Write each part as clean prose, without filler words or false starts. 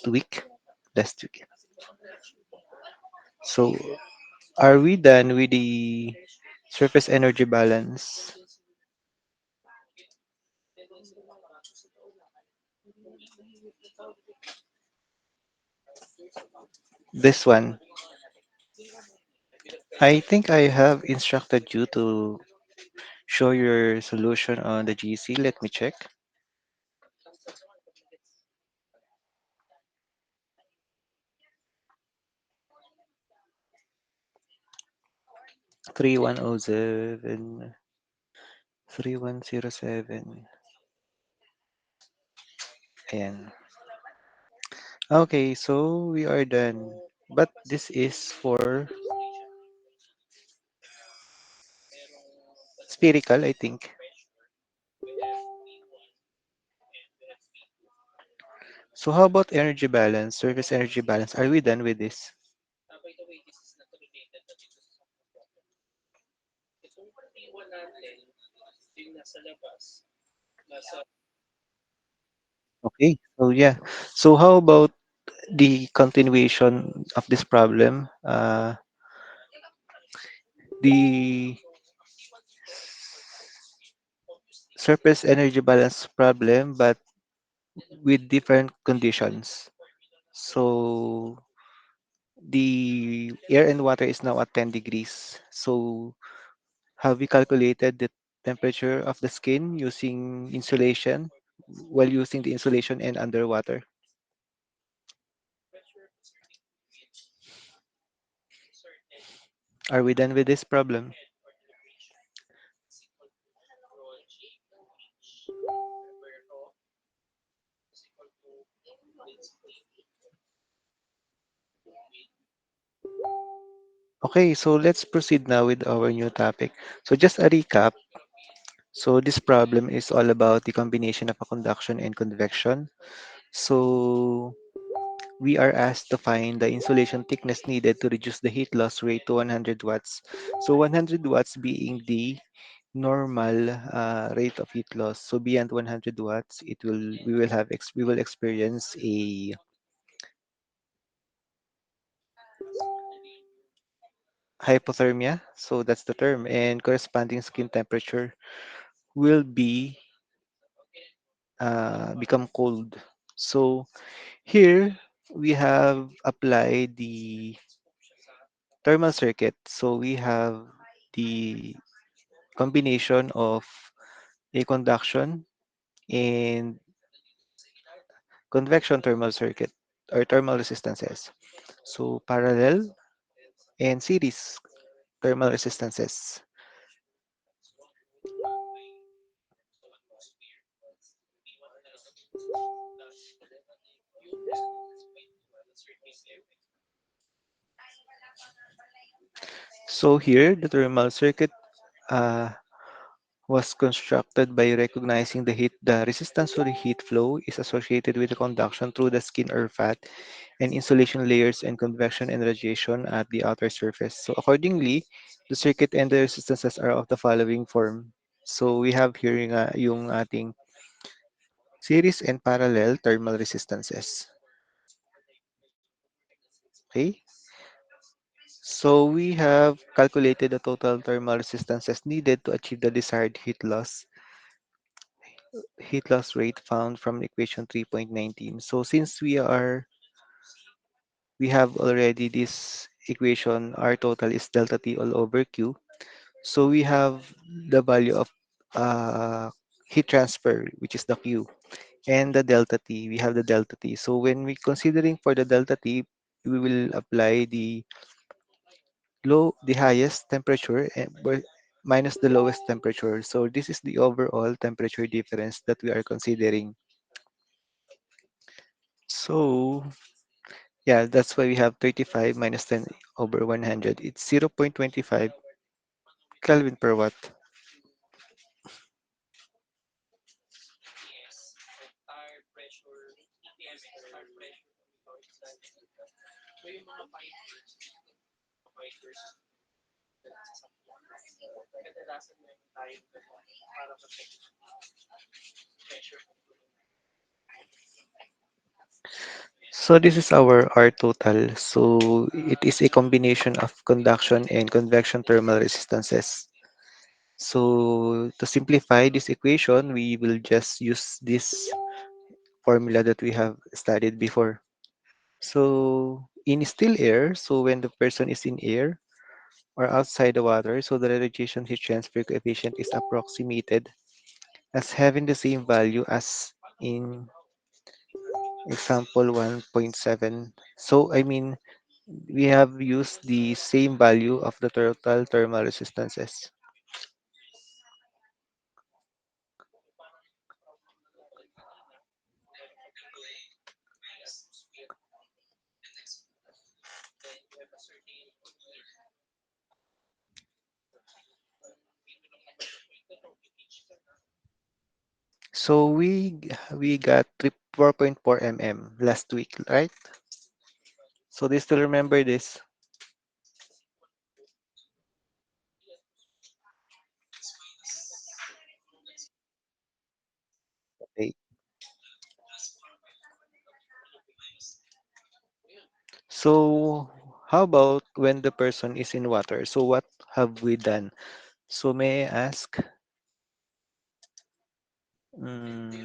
week. Last week. So, are we done with the surface energy balance? This one. I think I have instructed you to show your solution on the GC. Let me check. 3107. 3107. Ayan. Okay, so we are done. But this is for spherical, I think. So how about energy balance, surface energy balance? Are we done with this? Okay, so yeah. So how about the continuation of this problem? The surface energy balance problem, but with different conditions. So the air and water is now at 10 degrees. So have we calculated the temperature of the skin using insulation while using the insulation and underwater? Are we done with this problem? Okay, so let's proceed now with our new topic. So just a recap. So this problem is all about the combination of a conduction and convection. So we are asked to find the insulation thickness needed to reduce the heat loss rate to 100 watts. So 100 watts being the normal rate of heat loss. So beyond 100 watts, we will experience a hypothermia. So that's the term, and corresponding skin temperature will become cold. So here we have applied the thermal circuit. So we have the combination of a conduction and convection thermal circuit or thermal resistances. So parallel and series thermal resistances. So here the thermal circuit uh, was constructed by recognizing the resistance to the heat flow is associated with the conduction through the skin or fat and insulation layers and convection and radiation at the outer surface. So accordingly, the circuit and the resistances are of the following form. So we have here yung ating series and parallel thermal resistances. Okay? So we have calculated the total thermal resistances needed to achieve the desired heat loss rate found from equation 3.19. So since we have already this equation, our total is delta T all over Q. So we have the value of uh, heat transfer, which is the Q, and the delta T. We have the delta T. So when we considering for the delta T, we will apply the highest temperature minus the lowest temperature. So this is the overall temperature difference that we are considering. So yeah, that's why we have 35 minus 10 over 100. It's 0.25 Kelvin per watt. So this is our R total. So it is a combination of conduction and convection thermal resistances. So to simplify this equation, we will just use this formula that we have studied before. So in still air, so when the person is in air or outside the water, so the radiation heat transfer coefficient is approximated as having the same value as in example 1.7. So I mean, we have used the same value of the total thermal resistances. So we got 4.4 mm last week, right? So do you still remember this? Okay. So how about when the person is in water? So what have we done? So may I ask? Mm,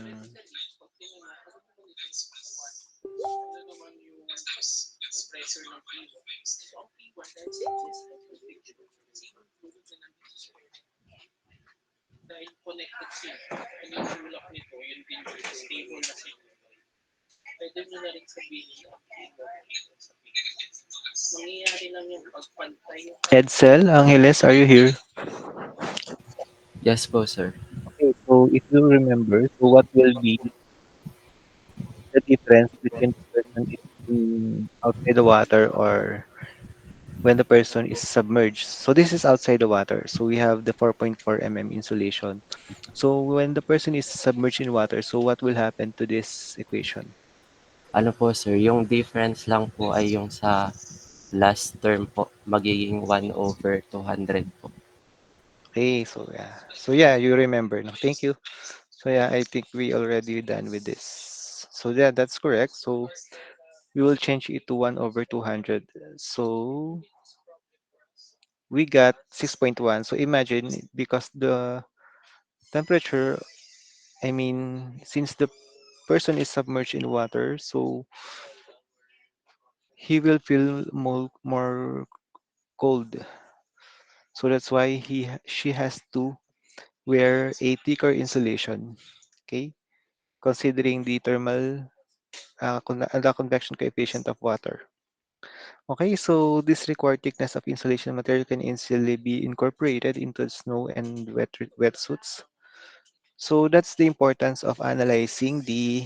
Edsel, Angeles, are you here? Yes po, sir. Okay, so if you remember, so what will be the difference between the person is in outside the water or when the person is submerged? So this is outside the water. So we have the 4.4 mm insulation. So when the person is submerged in water, so what will happen to this equation? Ano po, sir, yung difference lang po ay yung sa last term po, magiging 1/200 po. Okay, so yeah. So yeah, you remember. No? Thank you. So yeah, I think we already done with this. So yeah, that's correct. So we will change it to 1 over 200. So we got 6.1. So imagine because the temperature, I mean, since the person is submerged in water, so he will feel more cold. So that's why she has to wear a thicker insulation. Okay, considering the thermal the convection coefficient of water. Okay, so this required thickness of insulation material can easily be incorporated into snow and wetsuits. So that's the importance of analyzing the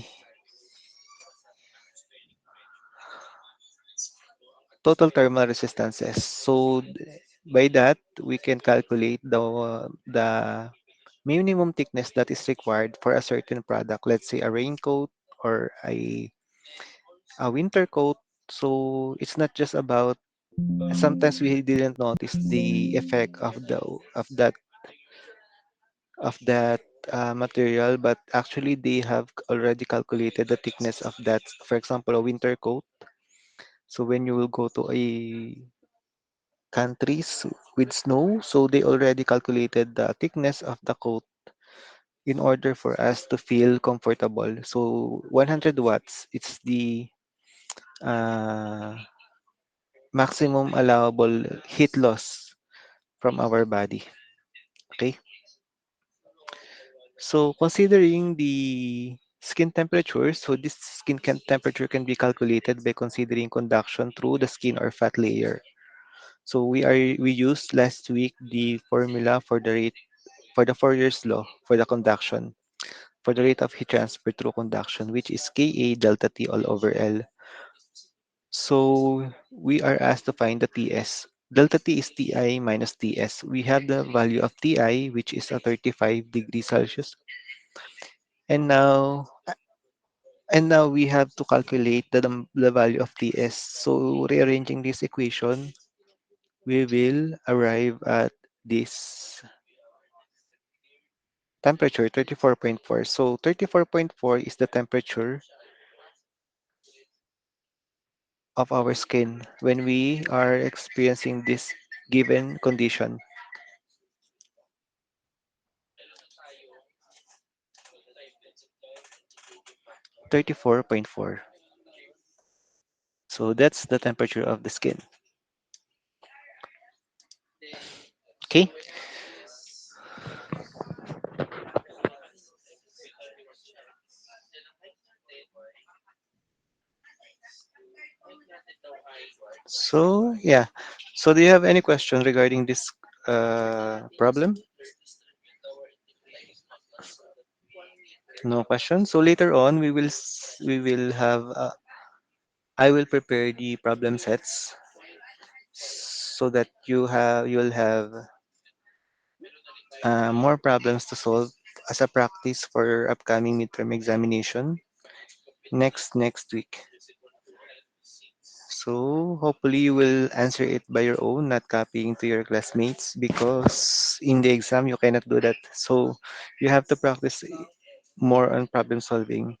total thermal resistances. So by that, we can calculate the minimum thickness that is required for a certain product, let's say a raincoat or a winter coat. So it's not just about sometimes we didn't notice the effect of that material, but actually they have already calculated the thickness of that. For example, a winter coat. So when you will go to a countries with snow, so they already calculated the thickness of the coat in order for us to feel comfortable. So 100 watts, it's the uh, maximum allowable heat loss from our body. Okay. So considering the skin temperature, so this temperature can be calculated by considering conduction through the skin or fat layer. So we used last week the formula for the rate for the Fourier's law for the conduction for the rate of heat transfer through conduction, which is Ka delta T all over L. So we are asked to find the Ts. Delta T is Ti minus Ts. We have the value of Ti, which is a 35 degrees Celsius. And now and now we have to calculate the value of Ts. So rearranging this equation, we will arrive at this temperature 34.4. So 34.4 is the temperature of our skin when we are experiencing this given condition? 34.4. So that's the temperature of the skin. Okay. So yeah. So do you have any question regarding this problem? No question. So later on, we will have I will prepare the problem sets so that you'll have more problems to solve as a practice for upcoming midterm examination next week. So hopefully you will answer it by your own, not copying to your classmates because in the exam you cannot do that. So you have to practice more on problem solving.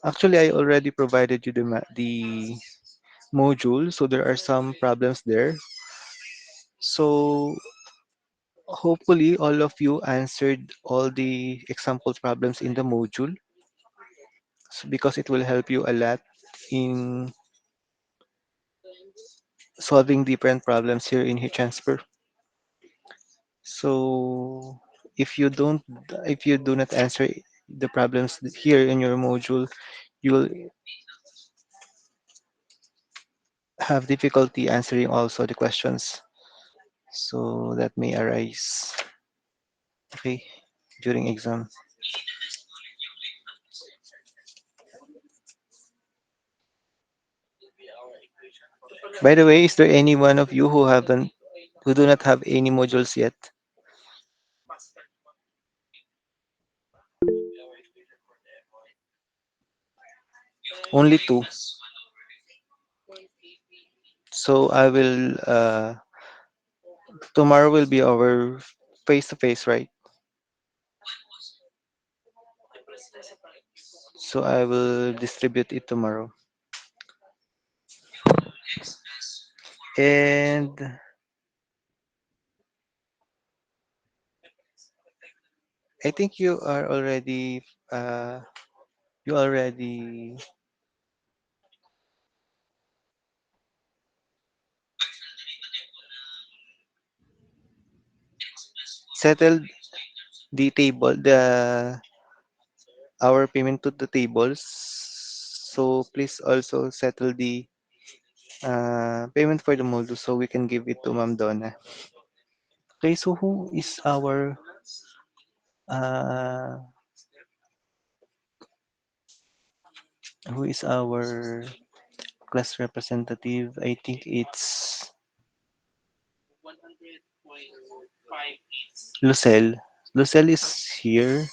Actually, I already provided you the module, so there are some problems there. So hopefully all of you answered all the example problems in the module because it will help you a lot in solving different problems here in heat transfer. So if you do not answer the problems here in your module, you will have difficulty answering also the questions. So that may arise, okay, during exam. By the way, is there any one of you who do not have any modules yet? Only two. So I will tomorrow will be our face to face, right? So I will distribute it tomorrow. And I think you already settled the our payment to the tables. So please also settle the payment for the module so we can give it to Ma'am Donna. Okay, so uh, who is our class representative? I think it's Lucelle. Lucelle is here.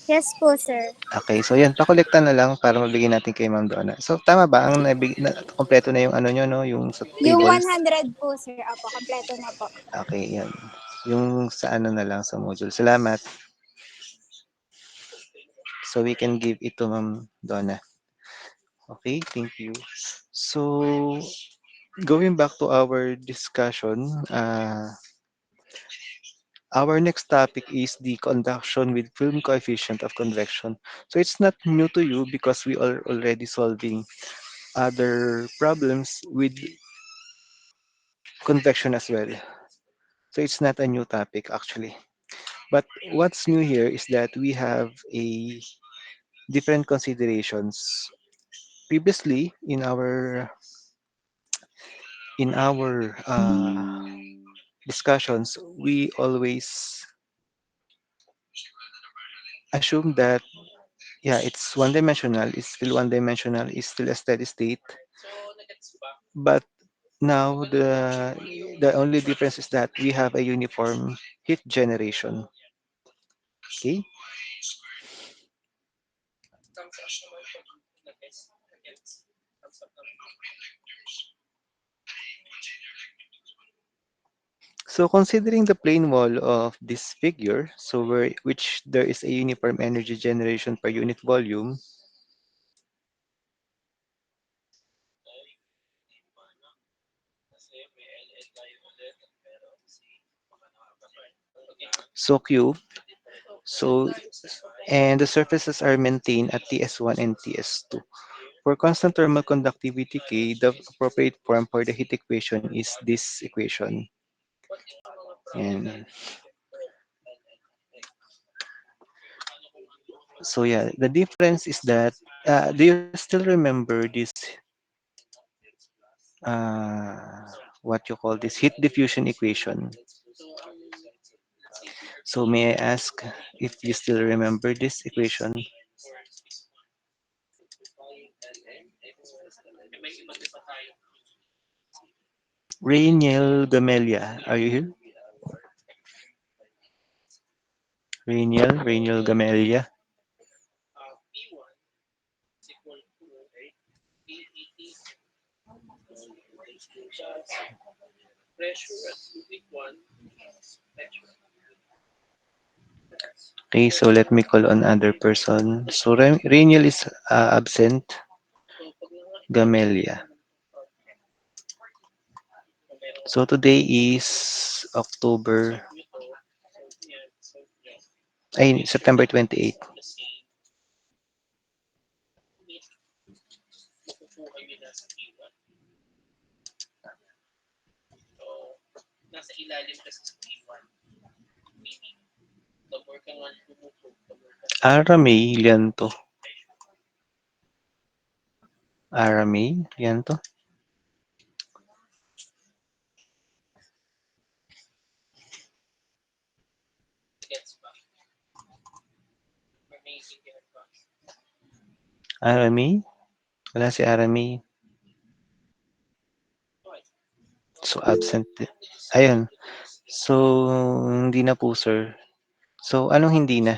Yes po, sir. Okay, so yan, pakolekta na lang para mabigyan natin kay Ma'am Donna. So tama ba ang kompleto na yung ano nyo, no, yung sa Yung tables? 100 po, sir. Opo, kompleto na po. Okay, yan. Yung sa ano na lang sa module. Salamat. So we can give it to Ma'am Donna. Okay, thank you. So going back to our discussion, our next topic is the conduction with film coefficient of convection. So it's not new to you because we are already solving other problems with convection as well. So it's not a new topic actually. But what's new here is that we have a different considerations. Previously in our discussions, we always assume that yeah, it's one dimensional, it's still one dimensional, it's still a steady state. But now the only difference is that we have a uniform heat generation. Okay. So considering the plane wall of this figure, so which there is a uniform energy generation per unit volume, So Q, so and the surfaces are maintained at TS1 and TS2. For constant thermal conductivity K, the appropriate form for the heat equation is this equation. And so yeah, the difference is that do you still remember this what you call this heat diffusion equation? So may I ask if you still remember this equation? Rainiel Gamelia, are you here? Rainiel Gamelia. Okay, so let me call on other person. So Rainiel is absent. Gamelia. So today is September 28. Aramay, Lianto. Aramay, Lianto. Aramay? Wala si Aramay. So absent. Ayun. So, hindi na po, sir. So, anong hindi na?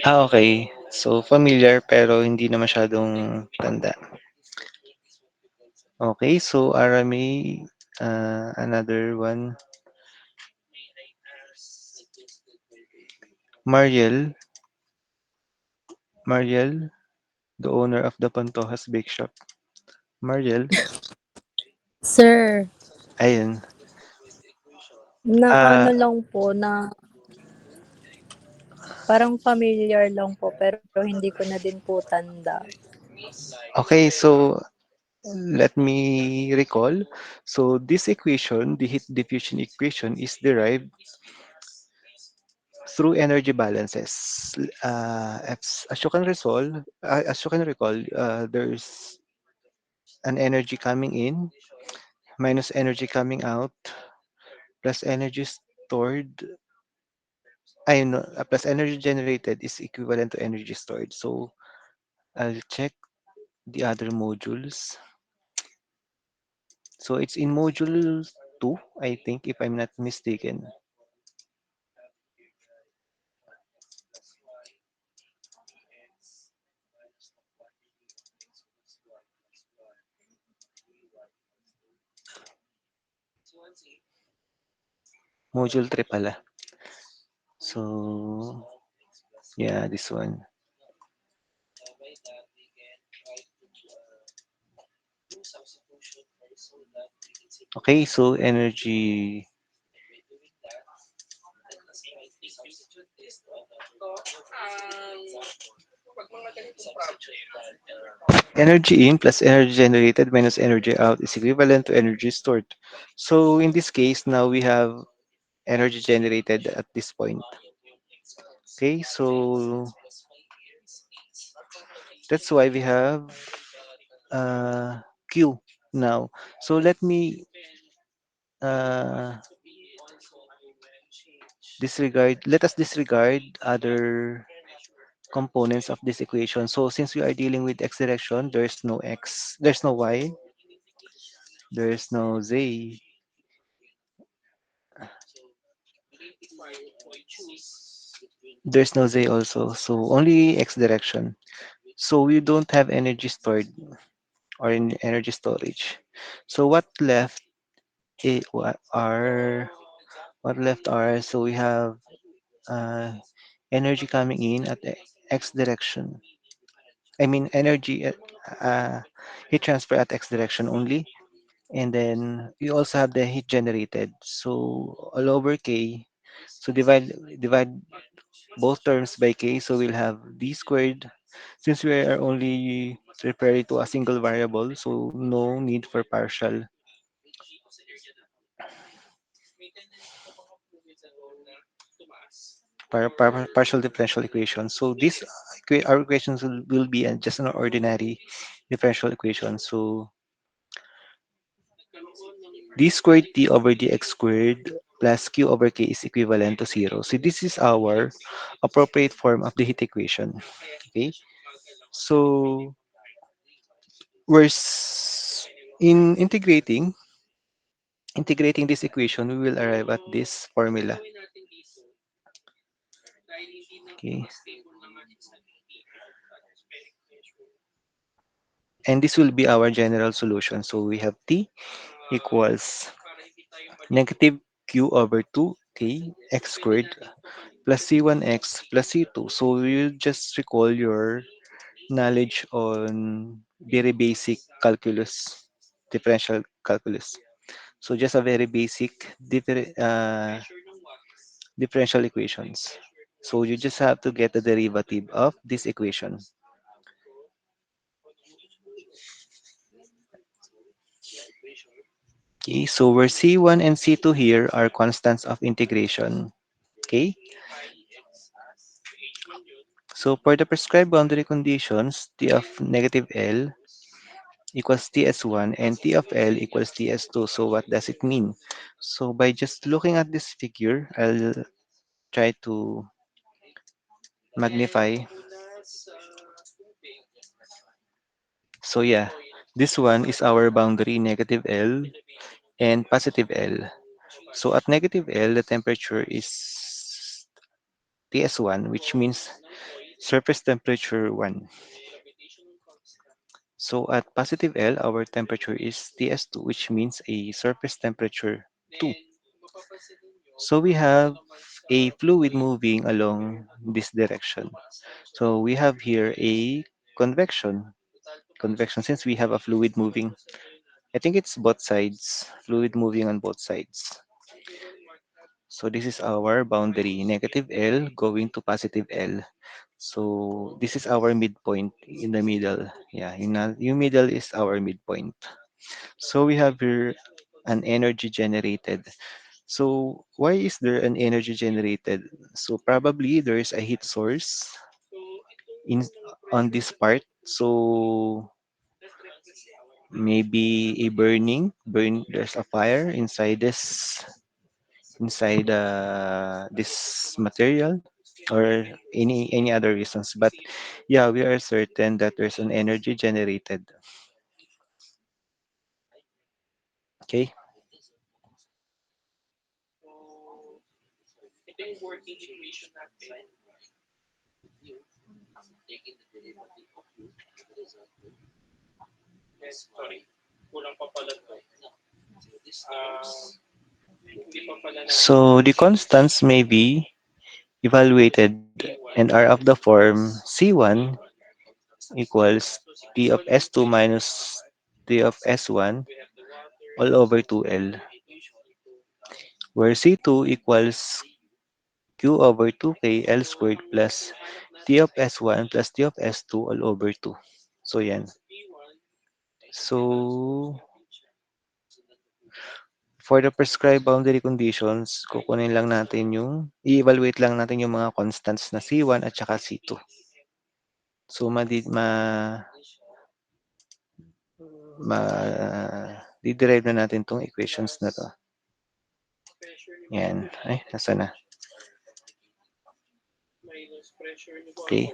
Okay. So, familiar pero hindi na masyadong tanda. Okay, so Aramay, another one. Mariel, Mariel, the owner of the Pantojas Bake Shop. Mariel, Sir, ayun. na ano Ah, lang po na parang familiar lang po pero hindi ko na din po tanda. okay, so let me recall. So this equation, the heat diffusion equation, is derived through energy balances. As you can recall, there's an energy coming in minus energy coming out plus energy stored. No, plus energy generated is equivalent to energy stored. So I'll check the other modules. So it's in module 2, I think, if I'm not mistaken. Module 3 pala. So, yeah, this one. Okay, so energy in plus energy generated minus energy out is equivalent to energy stored. So in this case, now we have energy generated at this point. Okay, so that's why we have Q now. So uh, let us disregard other components of this equation. So since we are dealing with x direction, there's no y, there's no z, there's no z also. So only x direction. So we don't have energy stored. or in energy storage. So i- what are what left are so we have uh, energy coming in at the x direction. I mean energy uh, heat transfer at x direction only, and then we also have the heat generated. So all over k. So divide both terms by k. So we'll have d squared. Since we are only referring to a single variable, so no need for partial differential equation. So this our equations will be just an ordinary differential equation. So d squared t over dx squared plus q over k is equivalent to 0. So this is our appropriate form of the heat equation. Okay. So in integrating this equation, we will arrive at this formula. Okay. And this will be our general solution. So we have t equals negative q over 2k x squared plus c1x plus c2. So you just recall your knowledge on very basic calculus, differential calculus. So just a very basic differential equations. So you just have to get the derivative of this equation. Okay, so where C1 and C2 here are constants of integration. Okay, so for the prescribed boundary conditions, T of negative L equals TS1 and T of L equals TS2. So what does it mean? So by just looking at this figure, I'll try to magnify. So yeah, this one is our boundary negative L and positive L. So at negative L, the temperature is TS1, which means surface temperature 1. So at positive L, our temperature is TS2, which means a surface temperature 2. So we have a fluid moving along this direction. So we have here a convection. Convection, since we have a fluid moving. I think it's both sides, fluid moving on both sides. So this is our boundary, negative L going to positive L. So this is our midpoint in the middle. Yeah, in middle is our midpoint. So we have here an energy generated. So why is there an energy generated? So probably there is a heat source in on this part. So maybe a there's a fire inside this material, or any other reasons. But yeah, we are certain that there's an energy generated. Okay. So the constants may be evaluated and are of the form C1 equals T of S2 minus T of S1 all over 2L, where C2 equals Q over 2K L squared plus T of S1 plus T of S2 all over 2. So yan. So for the prescribed boundary conditions, i-evaluate lang natin yung mga constants na C1 at saka C2. So di-derive na natin tong equations na to. Yan. Ay, nasa na? Okay.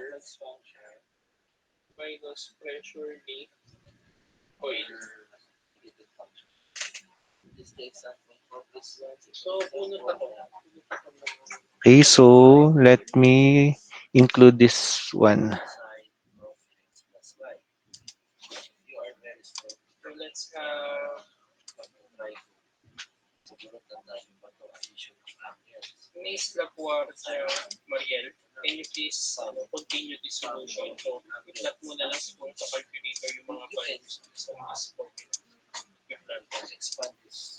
Okay, so let me include this one.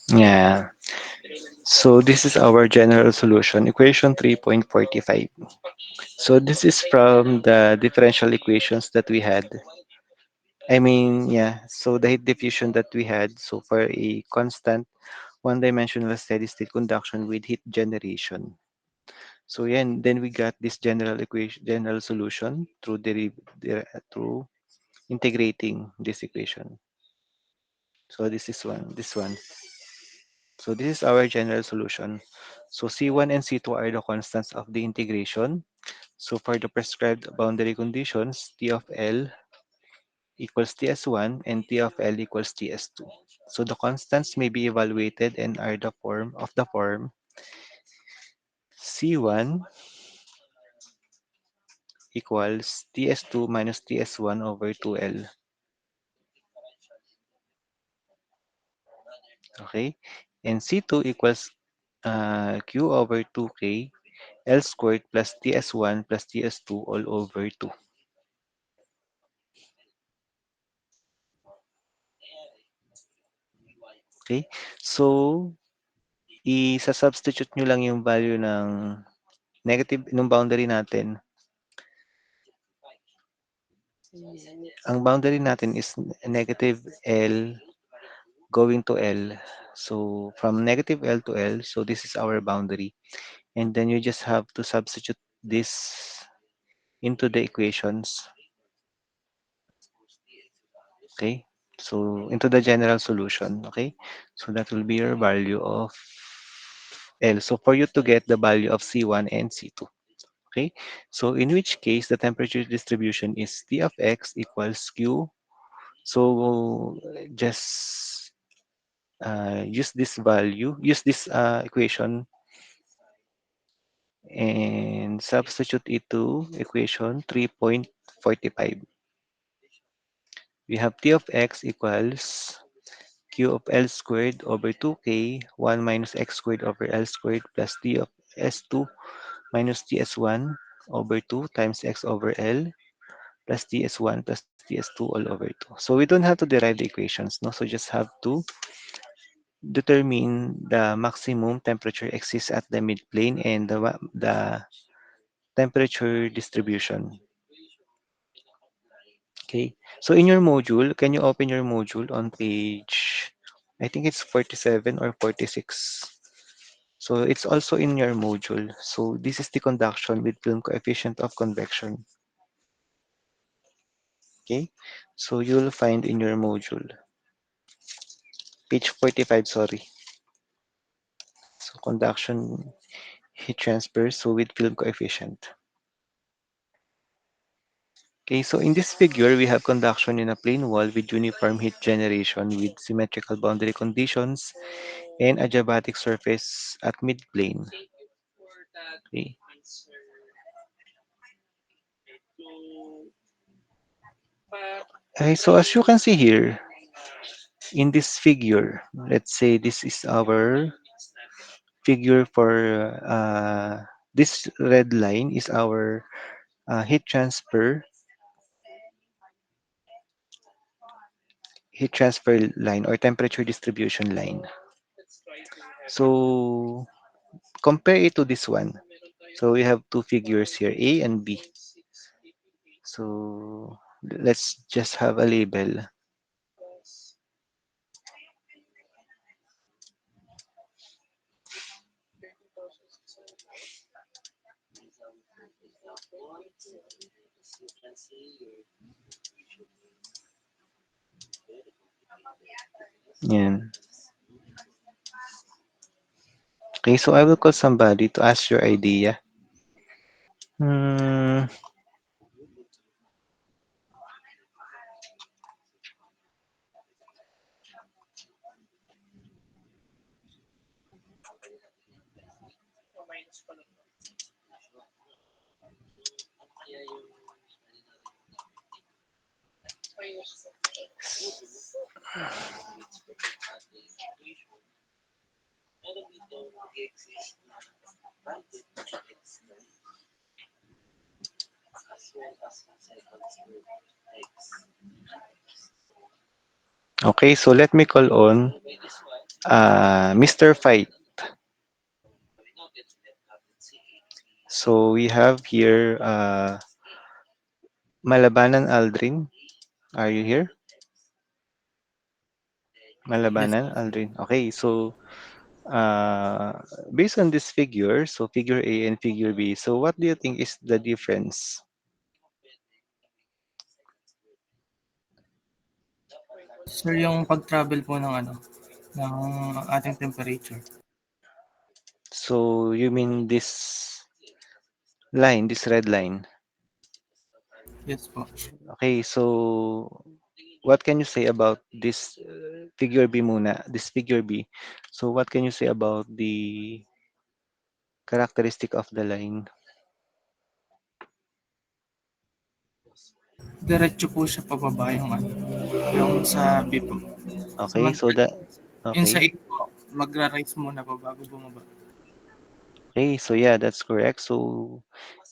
Yeah. So this is our general solution, equation 3.45. So this is from the differential equations that we had. I mean, yeah, so the heat diffusion that we had, so for a constant one-dimensional steady-state conduction with heat generation. So yeah, and then we got this general equation, general solution through through integrating this equation. So this one. So this is our general solution. So C1 and C2 are the constants of the integration. So for the prescribed boundary conditions, T of L equals Ts1 and T of L equals Ts2. So the constants may be evaluated and are the form C1 equals Ts2 minus Ts1 over 2L. Okay? And C2 equals Q over 2K L squared plus Ts1 plus Ts2 all over 2. Okay? So, isa-substitute nyo lang yung value ng negative, nung boundary natin. Ang boundary natin is negative L going to L. So, from negative L to L, so this is our boundary. And then you just have to substitute this into the equations. Okay? So, into the general solution. Okay? So, that will be your value of L. So, for you to get the value of C1 and C2. Okay? So, in which case, the temperature distribution is T of X equals Q. So, just use this value, use this equation and substitute it to equation 3.45. We have T of X equals Q of L squared over 2K, 1 minus X squared over L squared plus T of S2 minus TS1 over 2 times X over L plus TS1 plus TS2 all over 2. So we don't have to derive the equations, no? So just have to determine the maximum temperature exists at the midplane and the temperature distribution. Okay. So in your module, can you open your module on page, I think it's 47 or 46. So it's also in your module. So this is the conduction with film coefficient of convection. Okay. So you'll find in your module, page 45, sorry. So conduction heat transfer, so with film coefficient. Okay, so in this figure, we have conduction in a plane wall with uniform heat generation with symmetrical boundary conditions and adiabatic surface at midplane. Okay. Okay, so as you can see here, in this figure, let's say this is our figure for this red line is our heat transfer line or temperature distribution line. So compare it to this one. So we have two figures here, A and B. So let's just have a label. Yan. Okay, so I will call somebody to ask your idea. Hmm, Okay, so let me call on Mr. Fight. So we have here Malabanan Aldrin. Are you here? Yes, Malabanan Aldrin. Okay, so uh, based on this figure, so figure A and figure B, so what do you think is the difference? sir, yung pag-travel po ng ano, ng ating temperature. So you mean this line, this red line? Yes po. Okay, so what can you say about this figure B muna? This figure B. So what can you say about the characteristic of the line? Diretso po siya pababa yung ano, yung sa B po. Okay, so Samantala, that yung sa okay. A po, magra-rise muna po bago bumaba. Okay, so yeah, that's correct. So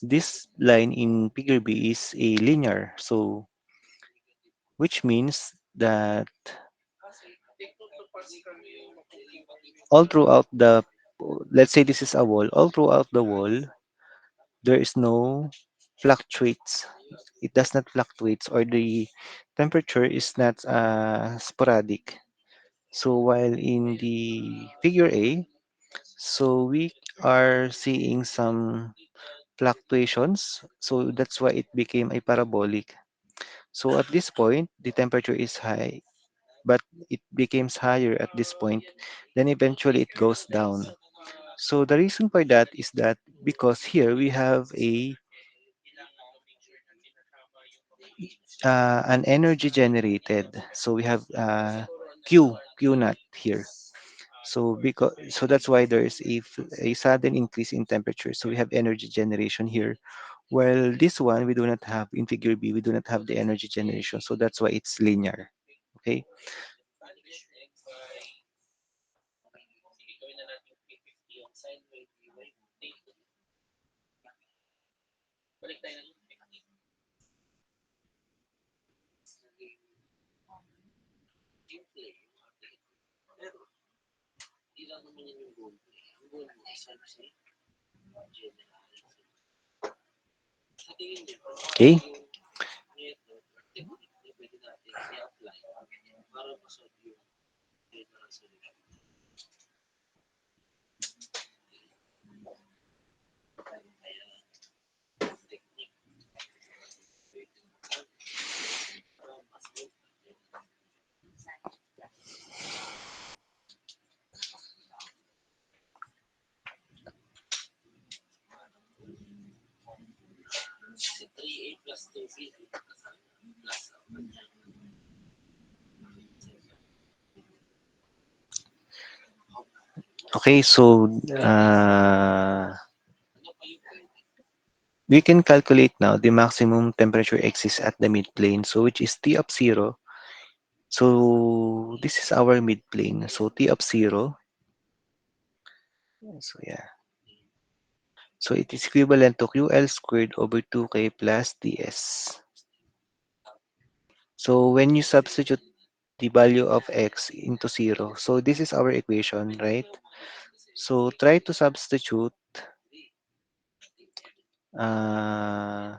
this line in figure B is a linear. So which means that all throughout the, let's say this is a wall, all throughout the wall there is no fluctuates. It does not fluctuates, or the temperature is not sporadic. So while in the figure A, so we are seeing some fluctuations. So that's why it became a parabolic. So at this point, the temperature is high, but it becomes higher at this point. Then eventually it goes down. So the reason for that is that because here we have a an energy generated. So we have Q naught here. So that's why there is a sudden increase in temperature. So we have energy generation here. Well, this one we do not have in figure B. We do not have the energy generation. So that's why it's linear. Okay. Okay. Okay. So we can calculate now the maximum temperature exists at the midplane. So which is T of 0. So this is our midplane. So T of 0. So yeah. So it is equivalent to QL squared over 2K plus TS. So when you substitute the value of x into 0, so this is our equation, right? So try to substitute uh,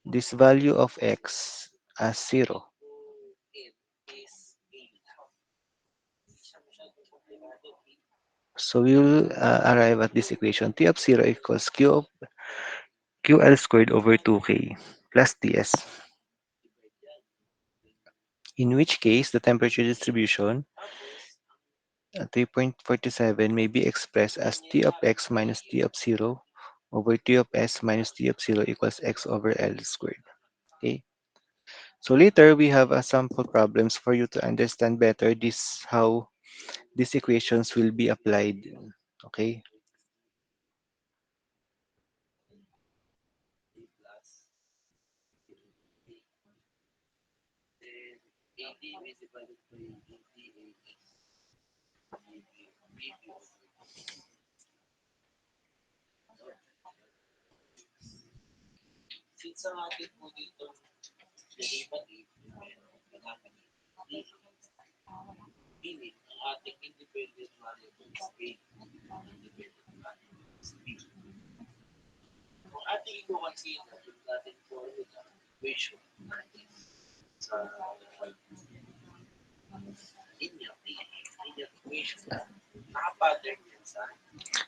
this value of x as 0. So we will arrive at this equation. T of 0 equals Q of QL squared over 2K plus TS. In which case, the temperature distribution 3.47 may be expressed as T of x minus T of 0 over T of s minus T of 0 equals x over L squared. Okay. So later we have a sample problems for you to understand better this how these equations will be applied. Okay.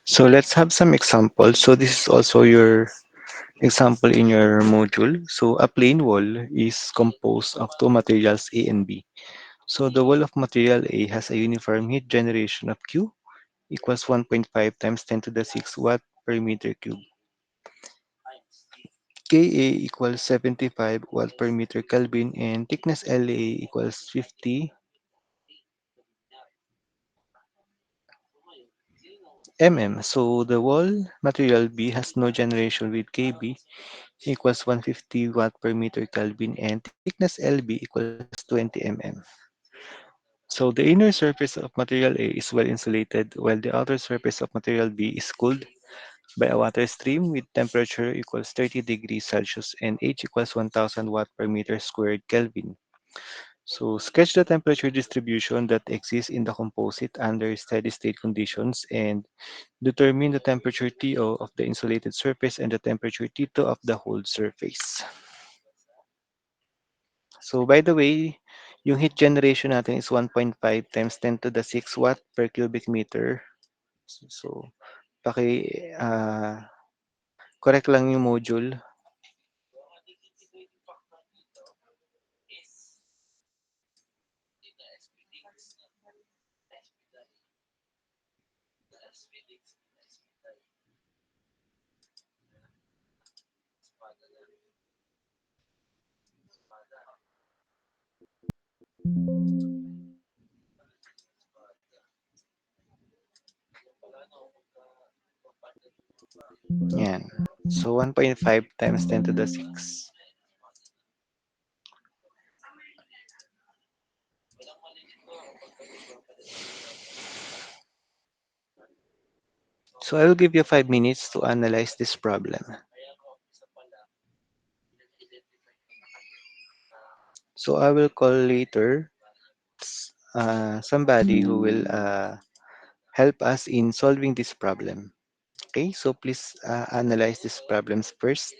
So let's have some examples. So this is also your example in your module. So a plane wall is composed of two materials A and B. So the wall of material A has a uniform heat generation of Q equals 1.5 times 10 to the 6 watt per meter cube. Ka equals 75 watt per meter Kelvin and thickness La equals 50 mm. So the wall material B has no generation with Kb equals 150 watt per meter Kelvin and thickness Lb equals 20 mm. So the inner surface of material A is well insulated while the outer surface of material B is cooled by a water stream with temperature equals 30 degrees Celsius and H equals 1000 watt per meter squared Kelvin. So sketch the temperature distribution that exists in the composite under steady state conditions and determine the temperature TO of the insulated surface and the temperature T2 of the whole surface. So by the way, yung heat generation natin is 1.5 times 10 to the 6 watt per cubic meter. So correct lang yung module. Yan. So 1.5 times 10 to the 6. So I will give you 5 minutes to analyze this problem. So I will call later somebody who will help us in solving this problem. Okay, so please analyze these problems first.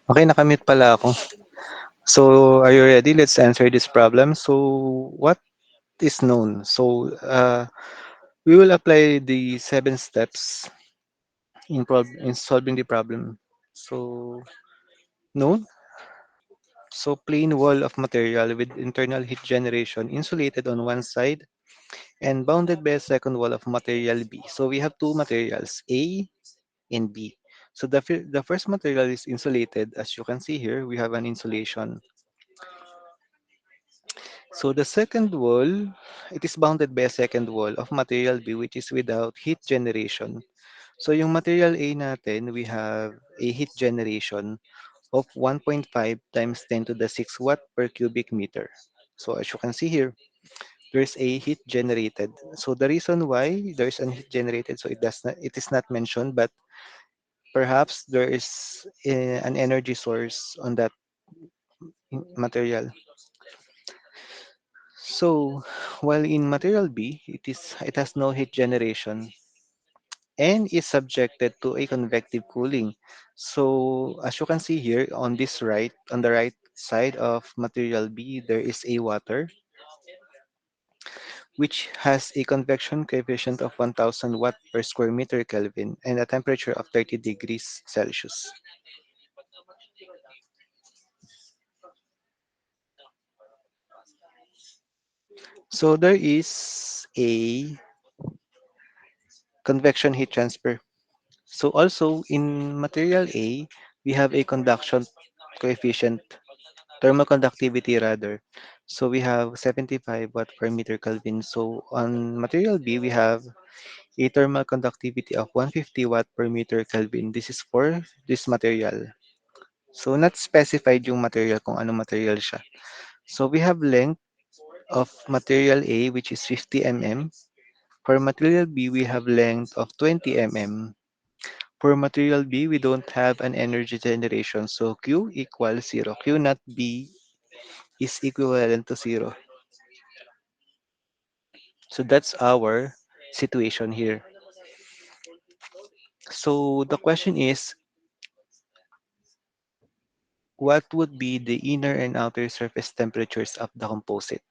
Okay, nakamute pala ako. So, are you ready? Let's answer this problem. So, what is known? So, we will apply the 7 steps in solving the problem. So, known. So, plain wall of material with internal heat generation insulated on one side and bounded by a second wall of material B. So, we have two materials, A and B. So, the first material is insulated. As you can see here, we have an insulation. So the second wall, it is bounded by a second wall of material B which is without heat generation. So yung material A natin, we have a heat generation of 1.5 times 10 to the 6 watt per cubic meter. So as you can see here, there's a heat generated. So the reason why there's an heat generated, so it is not mentioned, but perhaps there is an energy source on that material. So while in material B, it has no heat generation and is subjected to a convective cooling. So as you can see here on the right side of material B, there is a water which has a convection coefficient of 1000 watt per square meter Kelvin and a temperature of 30 degrees Celsius. So there is a convection heat transfer. So also in material A, we have a conduction coefficient, thermal conductivity rather. So we have 75 watt per meter Kelvin. So on material B, we have a thermal conductivity of 150 watt per meter Kelvin. This is for this material. So not specified yung material kung anong material siya. So we have length of material A which is 50 mm. For material B, we have length of 20 mm. For material B, we don't have an energy generation, so Q equals 0. Q not B is equivalent to 0. So that's our situation here. So the question is, what would be the inner and outer surface temperatures of the composite?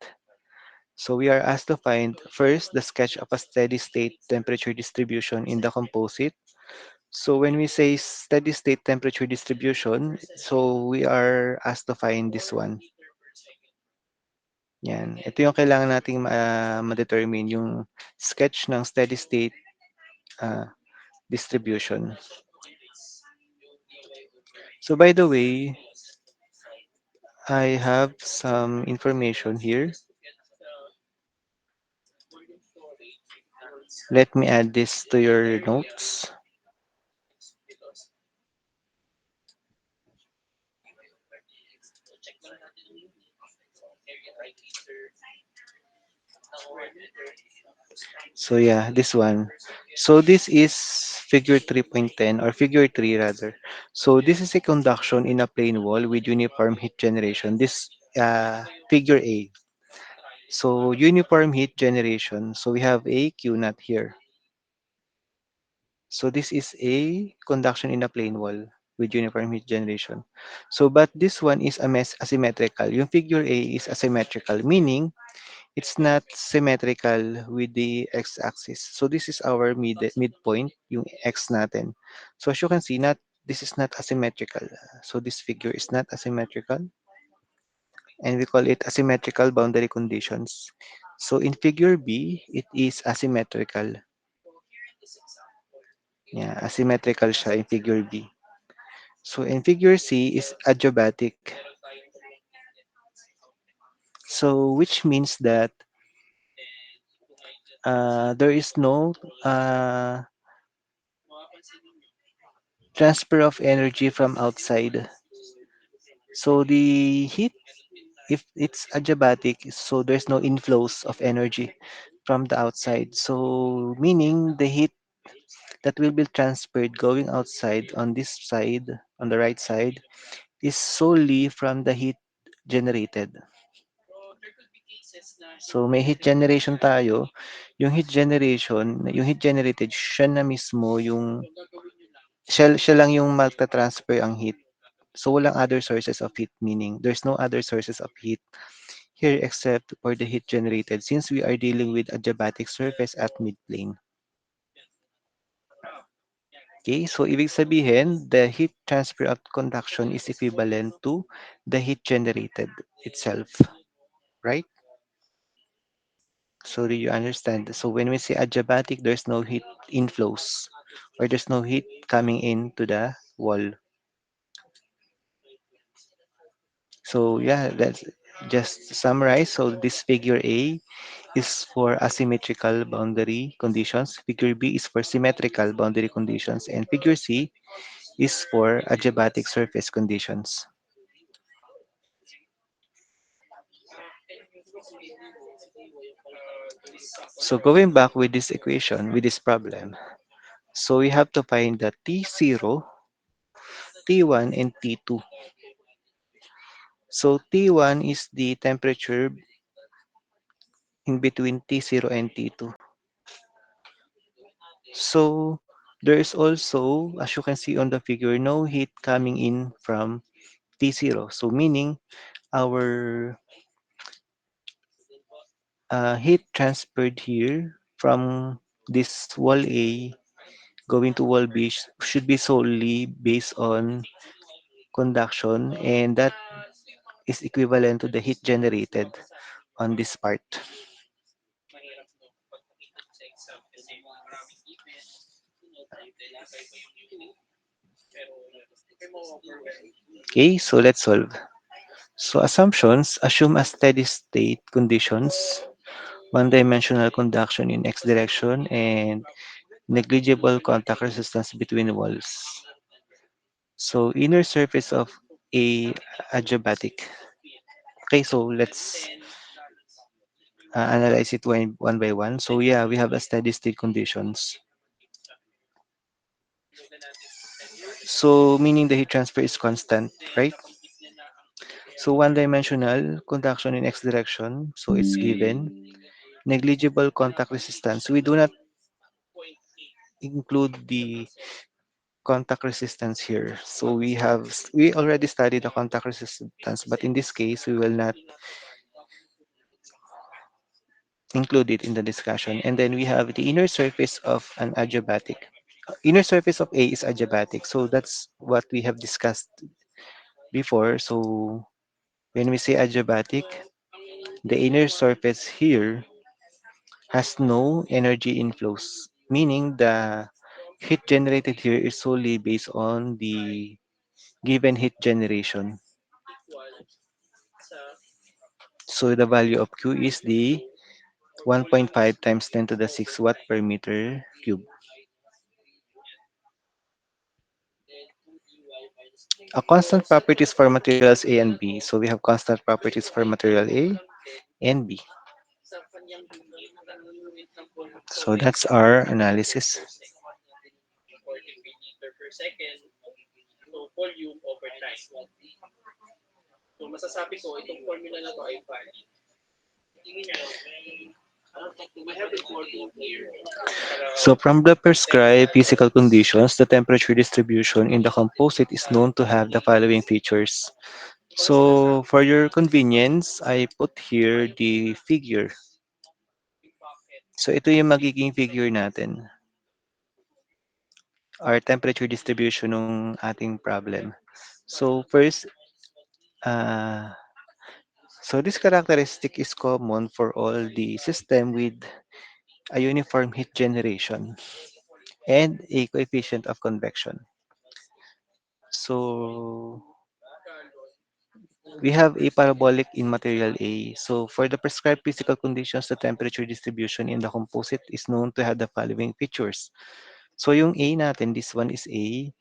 So we are asked to find first the sketch of a steady state temperature distribution in the composite. So when we say steady state temperature distribution, so we are asked to find this one. Yan. Ito yung kailangan nating ma-determine yung sketch ng steady state ah, distribution. So by the way, I have some information here. Let me add this to your notes. So yeah, this one. So this is figure 3.10 or figure 3 rather. So this is a conduction in a plane wall with uniform heat generation. This figure A. So uniform heat generation. So we have a Q naught here. So this is a conduction in a plane wall with uniform heat generation. So but this one is asymmetrical. Yung figure A is asymmetrical, meaning it's not symmetrical with the x-axis. So this is our midpoint, yung x natin. So as you can see, this is not asymmetrical. So this figure is not asymmetrical, and we call it asymmetrical boundary conditions. So in figure B, it is asymmetrical. Yeah, asymmetrical siya in figure B. So in figure C is adiabatic. So which means that there is no uh, transfer of energy from outside. So the heat, if it's adiabatic, so there's no inflows of energy from the outside. So meaning the heat that will be transferred going outside on this side, on the right side, is solely from the heat generated. So may heat generation tayo. Yung heat generated, siya na mismo yung, siya lang yung magta-transfer ang heat. So walang other sources of heat, meaning there's no other sources of heat here except for the heat generated since we are dealing with adiabatic surface at midplane. Okay, so ibig sabihin, the heat transfer at conduction is equivalent to the heat generated itself, right? So do you understand? So when we say adiabatic, there's no heat inflows or there's no heat coming into the wall. So yeah, that's just to summarize. So this figure A is for asymmetrical boundary conditions. Figure B is for symmetrical boundary conditions. And figure C is for adiabatic surface conditions. So going back with this equation, with this problem, so we have to find the T0, T1, and T2. So T1 is the temperature in between T0 and T2. So there is also, as you can see on the figure, no heat coming in from T0. So meaning our heat transferred here from this wall A going to wall B should be solely based on conduction, and that is equivalent to the heat generated on this part. Okay, so let's solve. So assumptions assume a steady state conditions, one-dimensional conduction in x direction, and negligible contact resistance between walls. So inner surface of a adiabatic. Okay, so let's analyze it one by one. So yeah, we have a steady state conditions. So meaning the heat transfer is constant, right? So one-dimensional conduction in x direction. So it's given. Negligible contact resistance. We do not include the contact resistance here. So we already studied the contact resistance, but in this case, we will not include it in the discussion. And then we have the inner surface of an adiabatic. Inner surface of A is adiabatic. So that's what we have discussed before. So when we say adiabatic, the inner surface here has no energy inflows, meaning the heat generated here is solely based on the given heat generation. So the value of Q is the 1.5 times 10 to the 6 watt per meter cube. A constant properties for materials A and B. So we have constant properties for material A and B. So that's our analysis. So from the prescribed physical conditions, the temperature distribution in the composite is known to have the following features. So for your convenience, I put here the figure. So ito yung magiging figure natin, our temperature distribution ng ating problem. So first, uh, so this characteristic is common for all the system with a uniform heat generation and a coefficient of convection. So we have a parabolic in material A. So for the prescribed physical conditions, the temperature distribution in the composite is known to have the following features. So yung A natin, this one is A.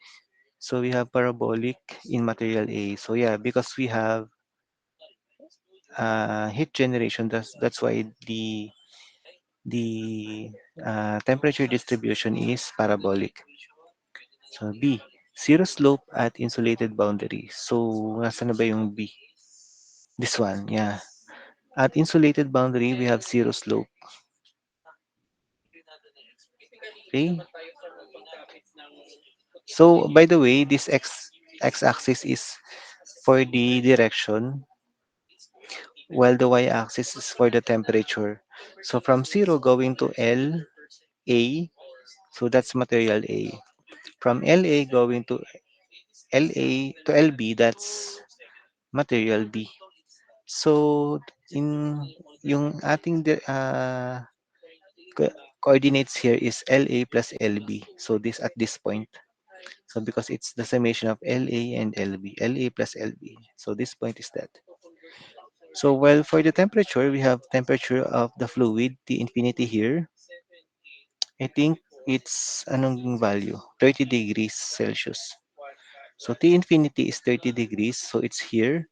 So we have parabolic in material A. So yeah, because we have heat generation, that's why the temperature distribution is parabolic. So B, zero slope at insulated boundary. So nasa na ba yung B? This one, yeah. At insulated boundary, we have zero slope. Okay. So by the way, this X x-axis is for the direction, while the y-axis is for the temperature. So from 0 going to LA, so that's material A. From LA going to LA to LB, that's material B. So in yung ating coordinates here is LA plus LB. So this at this point. So because it's the summation of LA and LB, LA plus LB. So this point is that. So well, for the temperature, we have temperature of the fluid, T infinity here. I think it's anong value? 30 degrees Celsius. So T infinity is 30 degrees, so it's here.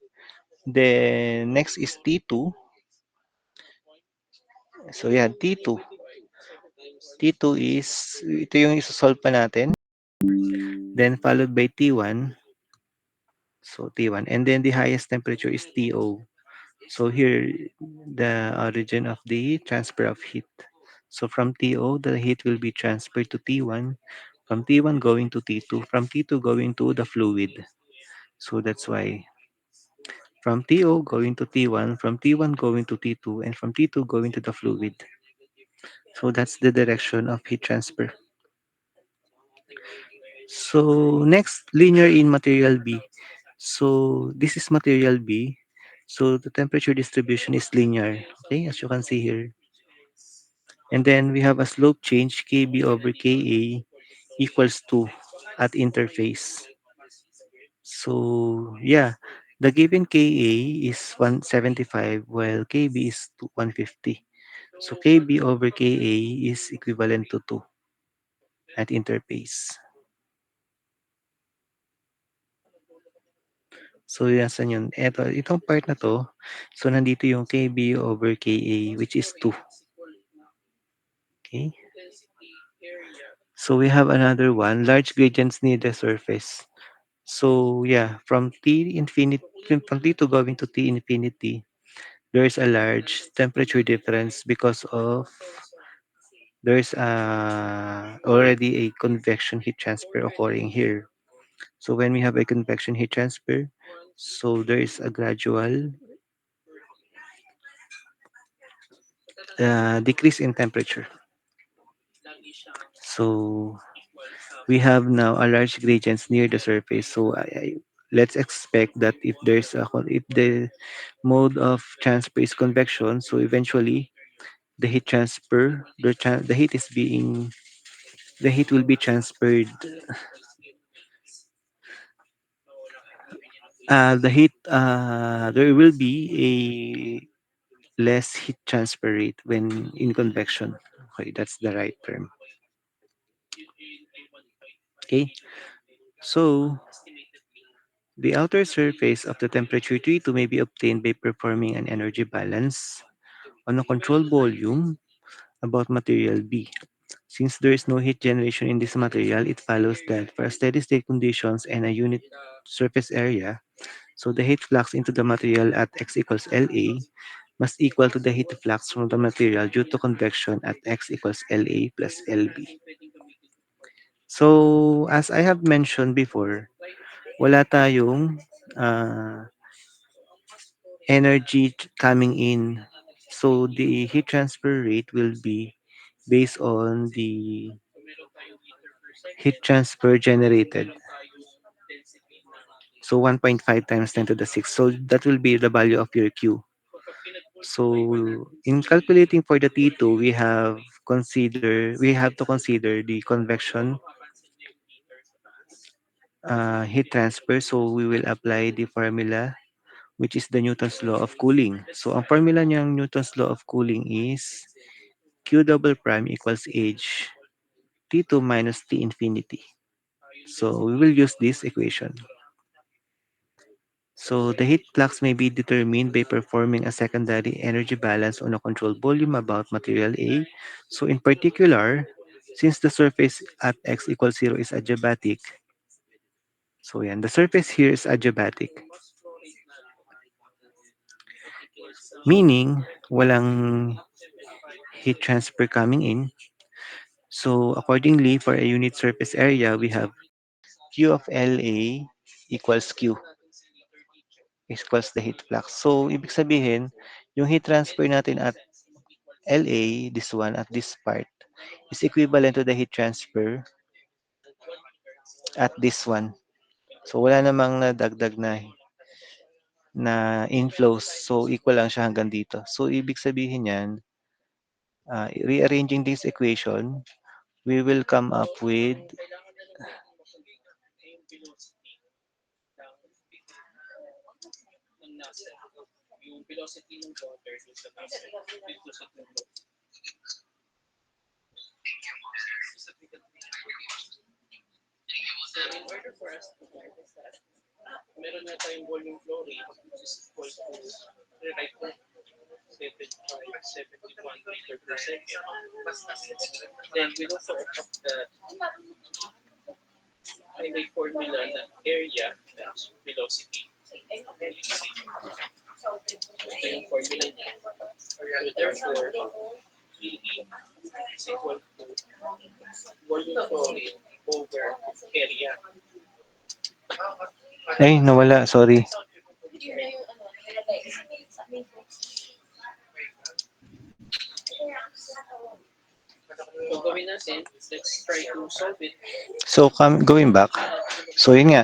Then next is T2. So yeah, T2. T2 is, ito yung isosolve pa natin. Then followed by T1. So T1. And then the highest temperature is TO. So here, the origin of the transfer of heat. So from TO, the heat will be transferred to T1. From T1 going to T2. From T2 going to the fluid. So that's why from TO going to T1, from T1 going to T2, and from T2 going to the fluid. So that's the direction of heat transfer. So next, linear in material B. So this is material B. So the temperature distribution is linear, okay, as you can see here. And then we have a slope change KB over KA equals 2 at interface. So yeah, the given KA is 175 while KB is 150. So KB over KA is equivalent to 2 at interface. So yasan yun. Itong part na to, so nandito yung KB over KA which is 2. Okay. So we have another one, large gradients near the surface. So yeah, from T infinity, from T2 going to T infinity, there is a large temperature difference because of there's already a convection heat transfer occurring here. So when we have a convection heat transfer, so there is a gradual decrease in temperature. So we have now a large gradients near the surface. So let's expect that if the mode of transfer is convection, so eventually the heat transfer, the heat is being, the heat will be transferred. There will be a less heat transfer rate when in convection. Okay, that's the right term. Okay, so the outer surface of the temperature T2 may be obtained by performing an energy balance on a control volume about material B. Since there is no heat generation in this material, it follows that for steady state conditions and a unit surface area, so the heat flux into the material at x equals LA must equal to the heat flux from the material due to convection at x equals LA plus LB. So, as I have mentioned before, wala tayong energy coming in. So, the heat transfer rate will be based on the heat transfer generated. So 1.5 times 10 to the 6. So that will be the value of your Q. So in calculating for the T2, we have to consider the convection heat transfer. So we will apply the formula which is the Newton's law of cooling. So ang formula niyang Newton's law of cooling is Q double prime equals H T2 minus T infinity. So we will use this equation. So the heat flux may be determined by performing a secondary energy balance on a controlled volume about material A. So in particular, since the surface at x equals 0 is adiabatic, so yan, the surface here is adiabatic, meaning walang heat transfer coming in. So accordingly, for a unit surface area, we have Q of LA equals Q equals the heat flux. So, ibig sabihin, yung heat transfer natin at LA, this one, at this part, is equivalent to the heat transfer at this one. So, wala namang nadagdag na inflows. So, equal lang siya hanggang dito. So, ibig sabihin yan, rearranging this equation, we will come up with ay, nawala. Sorry. So, going back. So, yun nga.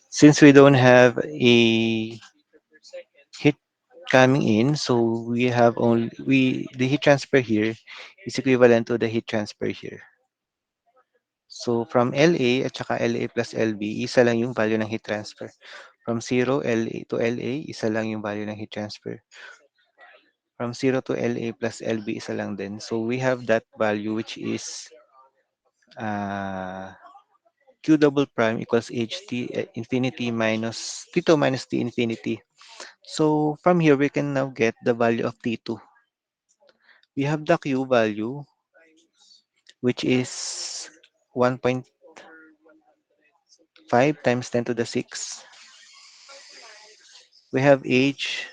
Since we don't have a heat coming in, so we have only, the heat transfer here is equivalent to the heat transfer here. So, from LA at saka LA plus LB, isa lang yung value ng heat transfer. From 0 LA to LA, isa lang yung value ng heat transfer. From 0 to LA plus LB, isa lang din. So, we have that value which is Q double prime equals HT infinity minus T2 minus T infinity. So, from here, we can now get the value of T2. We have the Q value, which is 1.5 times 10 to the 6. We have H,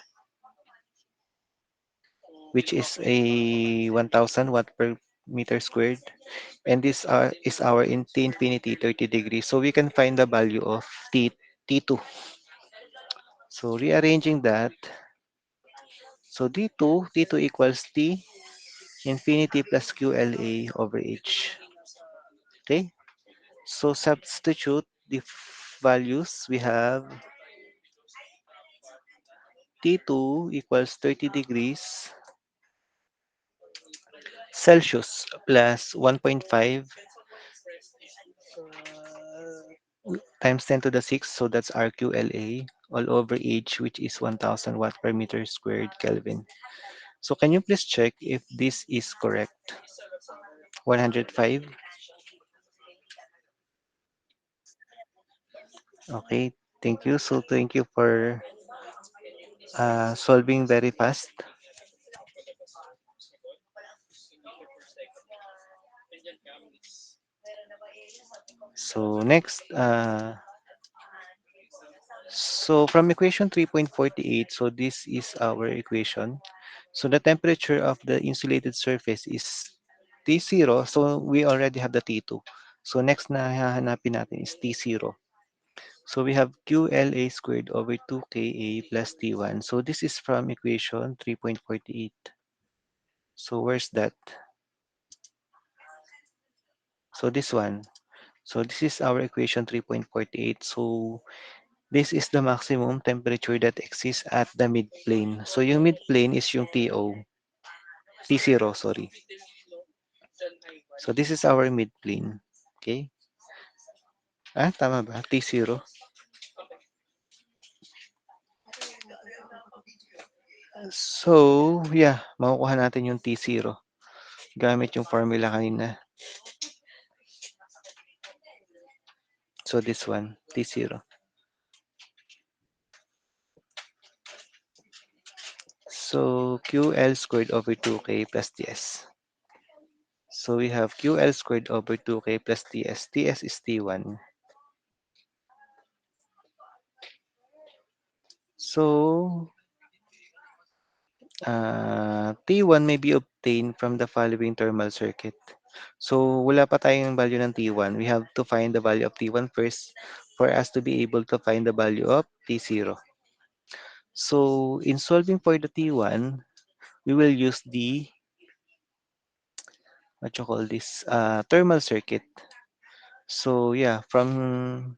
which is a 1000 watt per meter squared. And this is our in T infinity 30 degrees. So we can find the value of T2. So rearranging that, so T2 equals T infinity plus QLA over H. Okay? So substitute the values. We have T2 equals 30 degrees Celsius plus 1.5 times 10 to the 6. So that's RQLA all over H, which is 1000 watt per meter squared Kelvin. So can you please check if this is correct? 105. Okay, thank you. So thank you for solving very fast. So next, so from equation 3.48, so this is our equation. So the temperature of the insulated surface is T0. So we already have the T2. So next na hahanapin natin is T0. So we have QLA squared over 2KA plus T1. So this is from equation 3.48. So where's that? So this one. So this is our equation 3.48. So this is the maximum temperature that exists at the midplane. So yung midplane is yung TO. T0, sorry. So this is our midplane. Okay? Tama ba? T0. So, yeah, makukuha natin yung T0 gamit yung formula kanina. So this one, T0. So QL squared over 2K plus TS. So we have QL squared over 2K plus TS. TS is T1. So T1 may be obtained from the following thermal circuit. So wala pa tayong value ng T1. We have to find the value of T1 first. for us to be able to find the value of T0. So in solving for the T1, we will use the, what you call this, thermal circuit. So yeah, from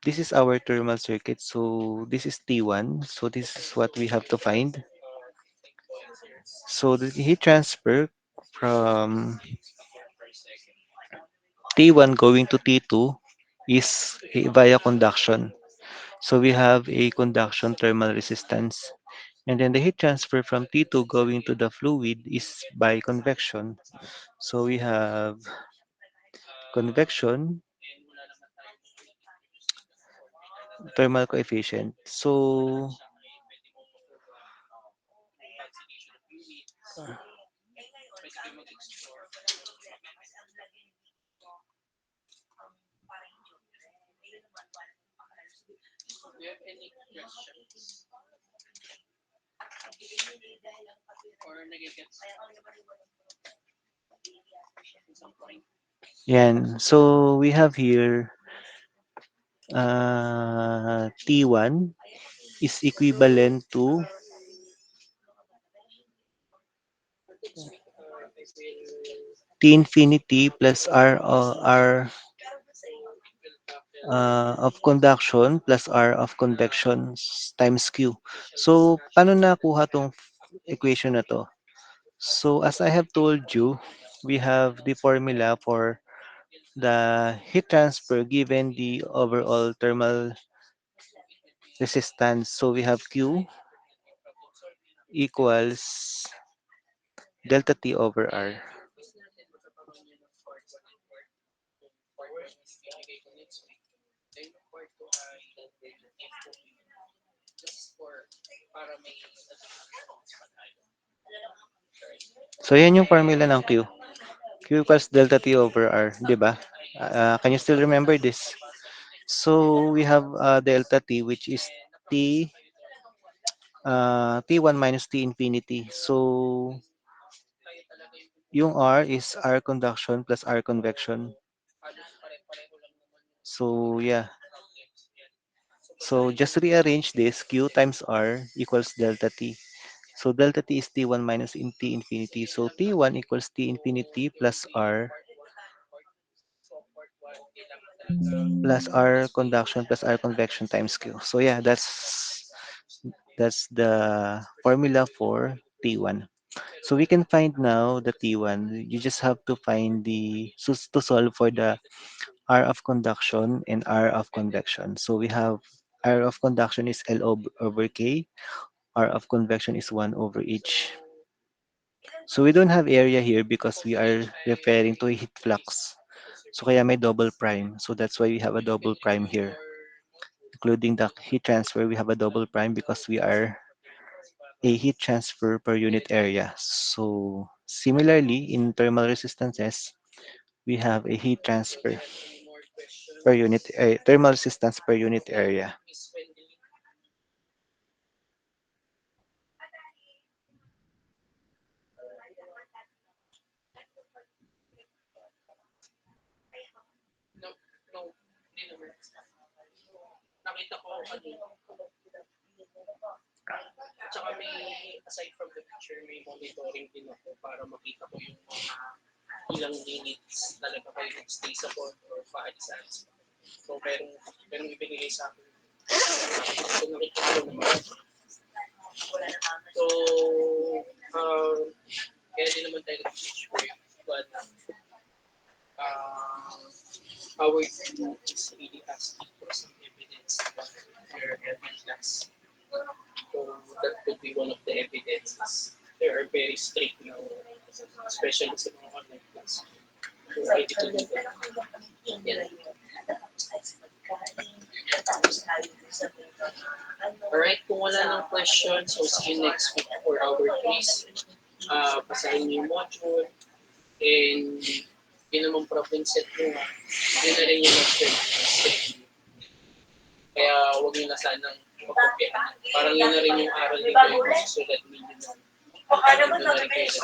this is our thermal circuit. So this is T1. So this is what we have to find. So the heat transfer from T1 going to T2 is via conduction. So we have a conduction thermal resistance. And then the heat transfer from T2 going to the fluid is by convection. So we have convection thermal coefficient. So yan. So we have here T1 is equivalent to T infinity plus R of conduction plus R of convection times Q. So, paano nakuha tong equation na to? So, as I have told you, we have the formula for the heat transfer given the overall thermal resistance. So, we have Q equals delta T over R. So, yan yung formula ng Q. Q equals delta T over R, di ba? Can you still remember this? So, we have delta T which is T T1 minus T infinity. So, yung R is R conduction plus R convection. So, yeah. So, just rearrange this. Q times R equals delta T. So, delta T is T1 minus in T infinity. So, T1 equals T infinity plus R conduction plus R convection times Q. So, yeah, that's the formula for T1. So we can find now the T1. You just have to find to solve for the R of conduction and R of convection. So we have R of conduction is L over K. R of convection is 1 over H. So we don't have area here because we are referring to a heat flux. So kaya may double prime. So that's why we have a double prime here. Including the heat transfer, we have a double prime because we are a heat transfer per unit area. So similarly, in thermal resistances, we have a heat transfer per unit, thermal resistance per unit area.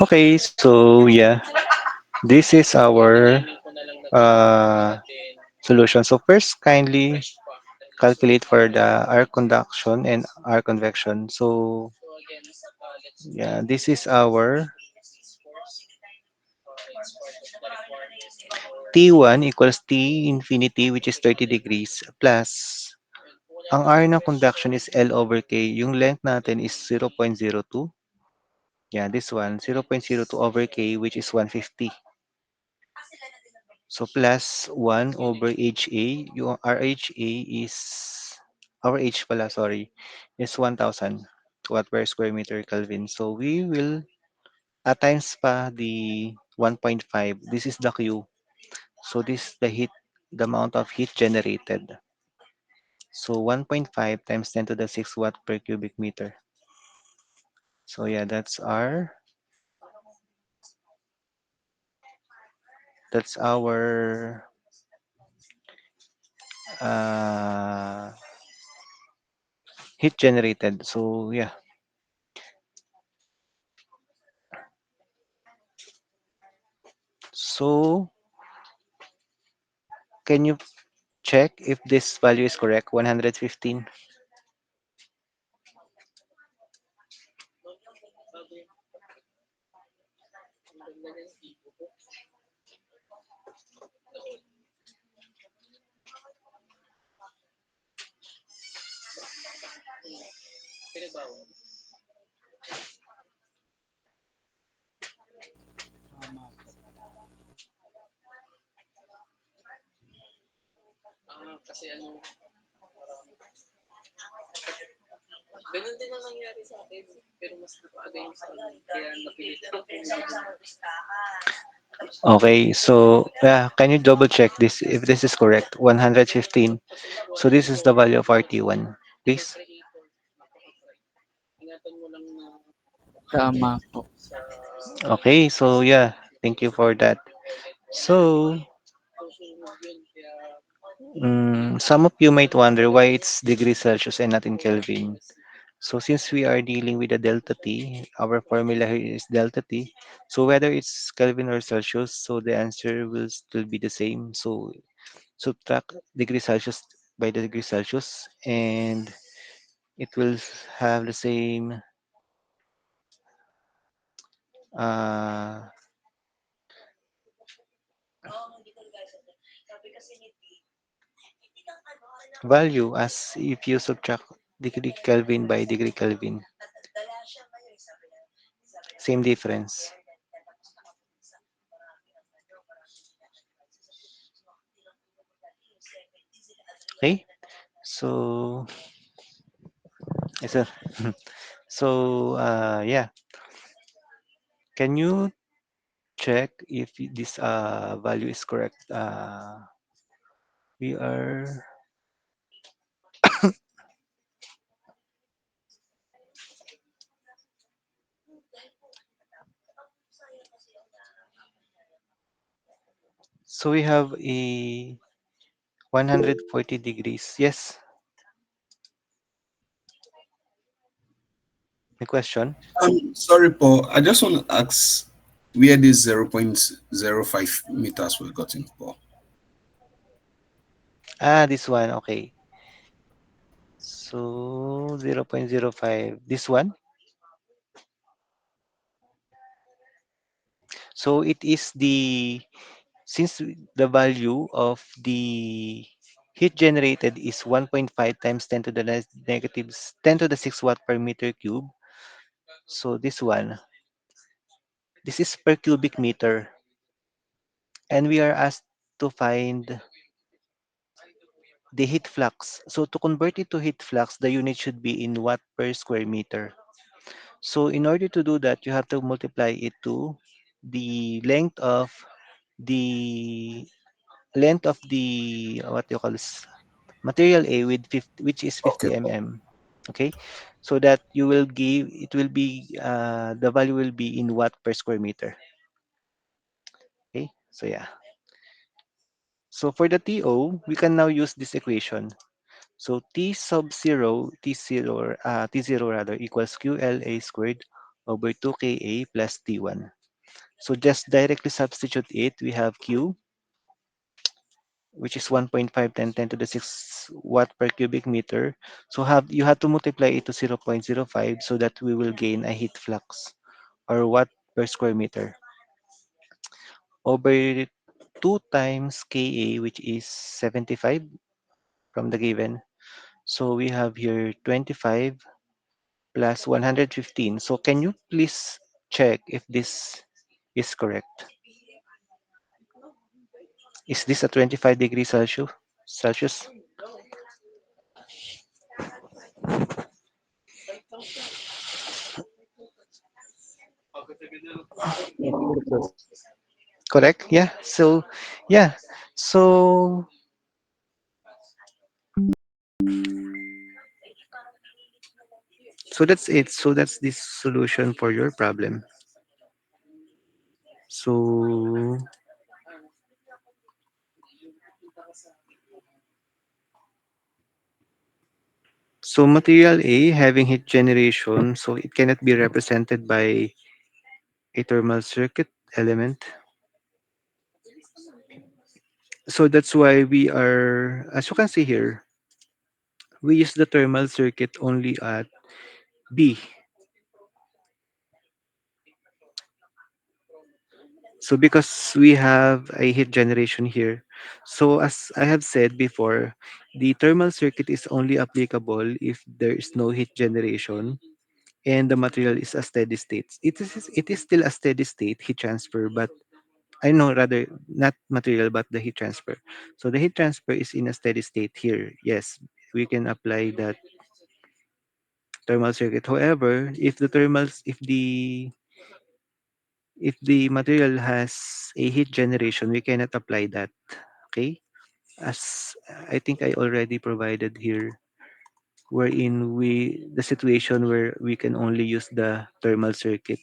Okay, so yeah, this is our uh, solution. So first, kindly calculate for the air conduction and air convection. So yeah, this is our T1 equals T infinity, which is 30 degrees, plus ang R ng conduction is L over K. Yung length natin is 0.02. Yeah, this one, 0.02 over K, which is 150. So plus 1 over HA. Yung RHA is, our H pala, sorry, is 1,000 watt per square meter Kelvin. So we will, at times pa the 1.5. This is the Q. So this is the heat, the amount of heat generated. So 1.5 times 10 to the 6 watt per cubic meter. So yeah, that's our uh, heat generated. So yeah. So can you check if this value is correct? 115. Okay, so yeah, can you double check this if this is correct? 115. So this is the value of RT1, please. Tama po. Okay, so yeah, thank you for that. So some of you might wonder why it's degrees Celsius and not in Kelvin. So since we are dealing with a delta T, our formula here is delta T. So whether it's Kelvin or Celsius, so the answer will still be the same. So subtract degree Celsius by the degree Celsius and it will have the same uh, value as if you subtract degree Kelvin by degree Kelvin. Same difference. Okay, so yes, sir. So yeah, can you check if this value is correct? We are so we have a 140 degrees. Yes, the question. Sorry, Paul. I just want to ask where this 0.05 meters were gotten for. This one. Okay. So 0.05. This one. So it is the since the value of the heat generated is 1.5 times 10 to the negative 10 to the 6 watt per meter cube. So this one, this is per cubic meter. And we are asked to find the heat flux. So to convert it to heat flux, the unit should be in watt per square meter. So in order to do that, you have to multiply it to the the length of the what you call this material A with 50, which is Okay, 50 Paul. mm. Okay, so that you will give it will be the value will be in watt per square meter. Okay, so yeah. So for the TO, we can now use this equation. So T sub 0, T0 rather equals QLA squared over 2KA plus T1. So just directly substitute it. We have Q which is 1.5 10 to the 6 watt per cubic meter. So you have to multiply it to 0.05 so that we will gain a heat flux or watt per square meter over 2 times Ka, which is 75 from the given. So we have here 25 plus 115. So can you please check if this is correct? Is this a 25 degrees Celsius? Celsius? Correct? Yeah. So, yeah. So, so that's it. So that's the solution for your problem. So, so material A having heat generation, so it cannot be represented by a thermal circuit element. So that's why we are, as you can see here, we use the thermal circuit only at B. So because we have a heat generation here, so as I have said before, the thermal circuit is only applicable if there is no heat generation and the material is a steady state. It is still a steady state heat transfer, but I know rather not material but the heat transfer. So the heat transfer is in a steady state here. Yes, we can apply that thermal circuit. However, if the material has a heat generation, we cannot apply that. Okay, as I think I already provided here, wherein the situation where we can only use the thermal circuit.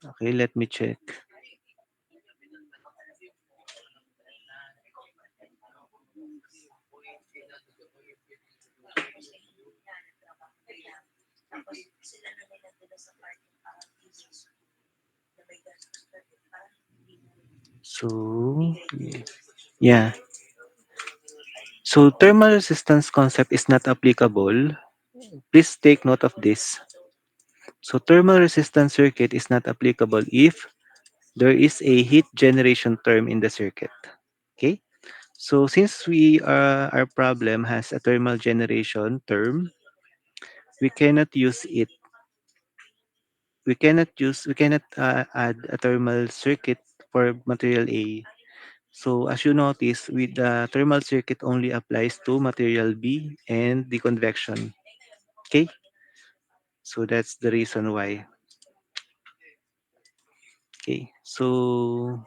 Okay, let me check. So yeah, so thermal resistance concept is not applicable. Please take note of this. So thermal resistance circuit is not applicable if there is a heat generation term in the circuit. Okay. So since our problem has a thermal generation term, we cannot use it. We cannot add a thermal circuit for material A. So as you notice, with the thermal circuit only applies to material B and the convection. Okay, so that's the reason why. Okay, so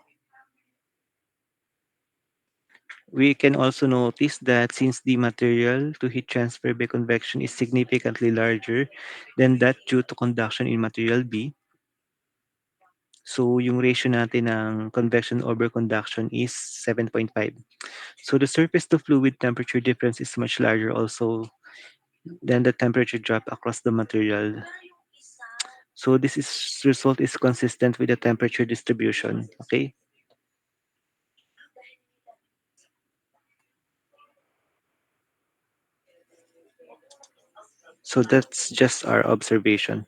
we can also notice that since the material to heat transfer by convection is significantly larger than that due to conduction in material B, so yung ratio natin ng convection over conduction is 7.5. So the surface to fluid temperature difference is much larger also than the temperature drop across the material. So result is consistent with the temperature distribution. Okay. So that's just our observation.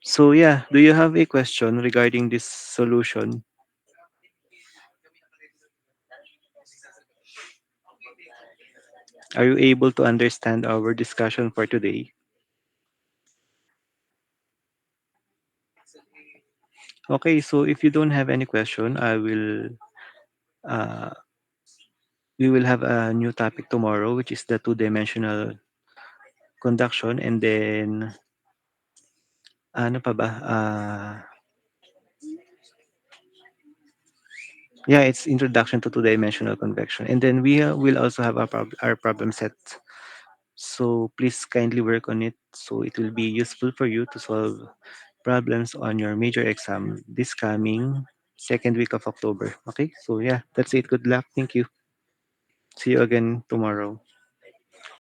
So yeah, do you have a question regarding this solution? Are you able to understand our discussion for today? Okay, so if you don't have any question, uh, we will have a new topic tomorrow, which is the two-dimensional conduction, and then ano pa ba? Yeah, it's introduction to two-dimensional convection, and then we will also have our problem set. So please kindly work on it, so it will be useful for you to solve problems on your major exam this coming second week of October. Okay, so yeah, that's it. Good luck. Thank you. See you again tomorrow.